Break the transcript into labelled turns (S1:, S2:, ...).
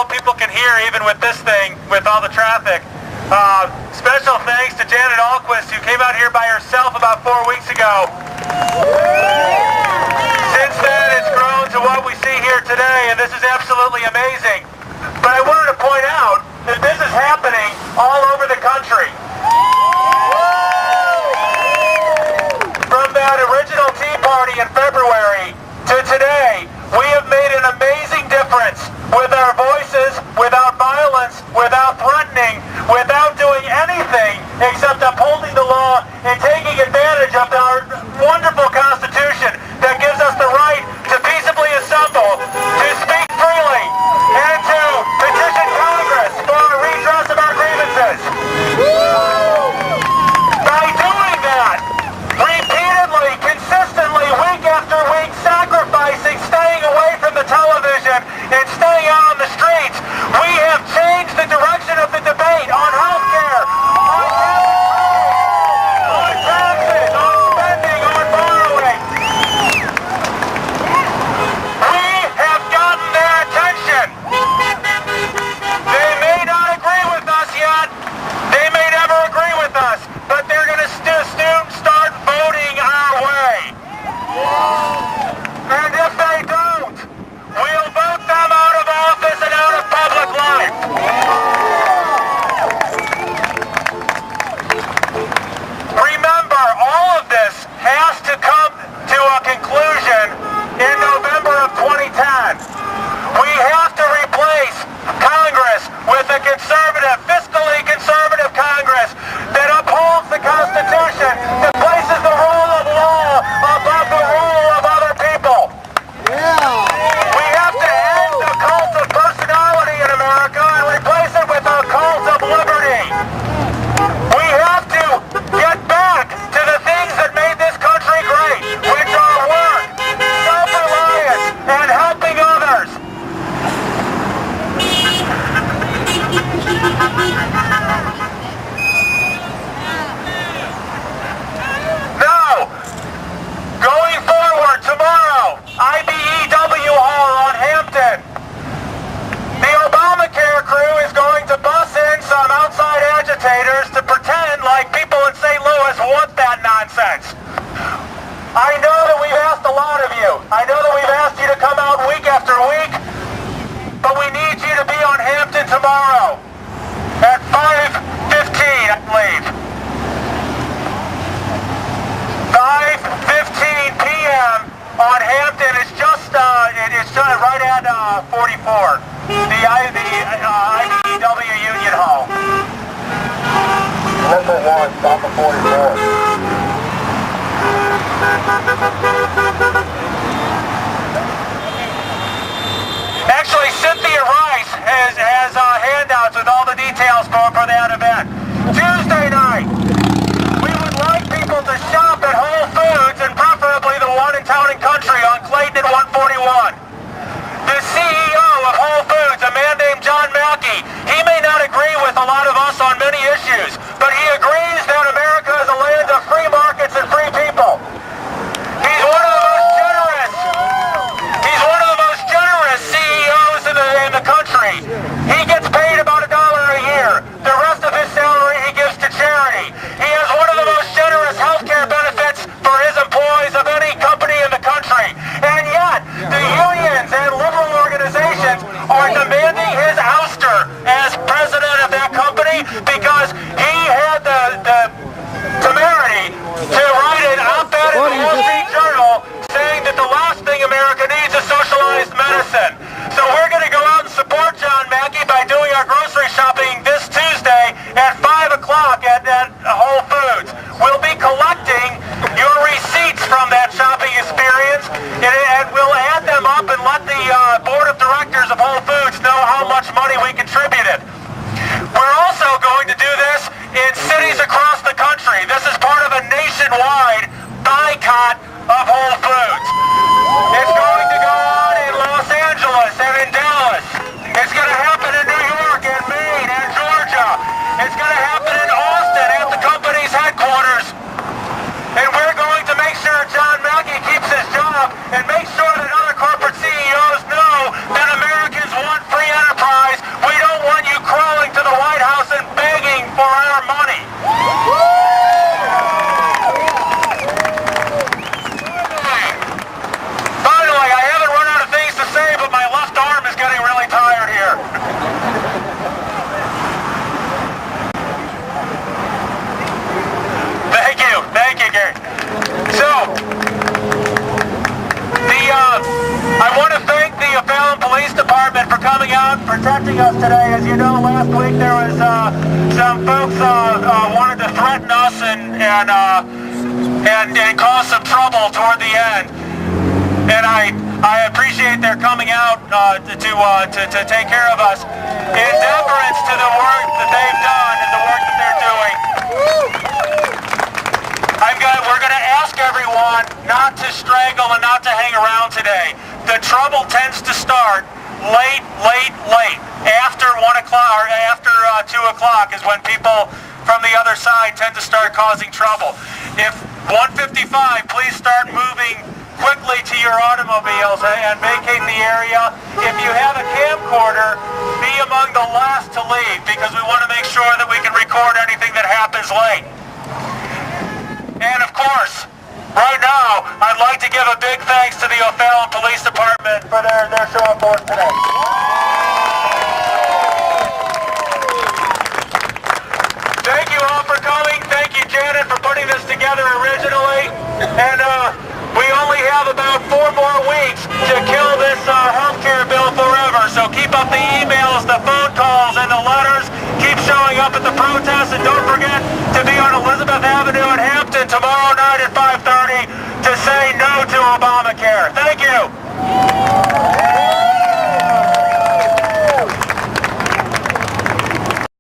S1: hope people can hear even with this thing, with all the traffic. Special thanks to Janet Alquist, who came out here by herself about 4 weeks ago. Since then, it's grown to what we see here today, and this is absolutely amazing. But I wanted to point out that this is happening all over the country. From that original Tea Party in February to today, we have made an amazing difference with our voices, without violence, without threatening, without doing anything except upholding the law and taking advantage of our wonderful Constitution that gives us the right to peaceably assemble, to speak freely, and to petition Congress for a redress of our grievances. By doing that, repeatedly, consistently, week after week, sacrificing, staying away from the television, and staying out on the streets, we have changed the direction of the debate on health care, on taxes, on spending, on borrowing. We have gotten their attention. They may not agree with us yet. They may never agree with us, but they're going to soon start voting our way. And if they don't, we'll vote them out of office and out of public life. Remember, all of this has to come to a conclusion in November of 2010. We have to replace Congress with a conservative, fiscally conservative Congress that upholds the Constitution, that places the rule of law above the rule of other people. We have to end the cult of personality in America and replace it with a cult of liberty. We have to get back to the things that made this country great, which are work, self-reliance, and helping others. Now, going forward tomorrow, IBEW Hall on Hampton. The Obamacare crew is going to bus in some outside agitators to pretend like people in St. Louis want that nonsense. I know that we've asked a lot of you. I know that we've asked you to come out week after week, but we need you to be on Hampton tomorrow at 5:15, I believe. 5:15 p.m. on Hampton. It's just right at 44, the IBEW Union Hall.
S2: Local 1, stop at 44.
S1: Actually, Cynthia Rice has handouts with all the details for that event. Tuesday night, we would like people to shop at Whole Foods, and preferably the one in Town and Country on Clayton at 141. The CEO of Whole Foods, a man named John Mackey, he may not agree with a lot of us on many issues, but he agrees that America is a land of free markets and free people. He's one of the most generous CEOs in the country. He gets paid about $1 a year. The rest of his salary he gives to charity. He has one of the most generous health care benefits for his employees of any company in the country. And yet, the unions and liberal organizations are demanding his ouster as president of that company because he had the temerity to write an op-ed in the Wall Street Journal saying that the last thing America needs is socialized medicine. So we're going to go out and support John Mackey by doing our grocery shopping this Tuesday at 5 o'clock at Whole Foods. We'll be collecting your receipts from that shopping experience, and we'll add them up and let the board of directors of Whole Foods know how much money we contributed. We're also going to do this in cities across the country. This is part of a nationwide boycott of Whole Foods. It's going to go on in Los Angeles and in Dallas. It's going to happen in New York and Maine and Georgia. It's going to happen in Austin at the company's headquarters. And we're going to make sure John Mackey keeps his job and make sure that other corporate CEOs know that Americans want free enterprise you know, last week there was some folks wanted to threaten us and cause some trouble toward the end. And I appreciate their coming out to take care of us in deference to the work that they've done and the work that they're doing. We're going to ask everyone not to strangle and not to hang around today. The trouble tends to start late. After 1 o'clock or after 2 o'clock is when people from the other side tend to start causing trouble. If 155, please start moving quickly to your automobiles and vacate the area. If you have a camcorder, be among the last to leave because we want to make sure that we can record anything that happens late. And of course, right now, I'd like to give a big thanks to the OFallon Police Department for their show of force today. Thank you all for coming. Thank you, Janet, for putting this together originally. And we only have about 4 more weeks to kill this healthcare bill forever. So keep up the emails, the phone calls, and the letters. Keep showing up at the protests, and don't forget to be on Elizabeth Avenue in Hampton tomorrow night at 5:30 to say no to Obama.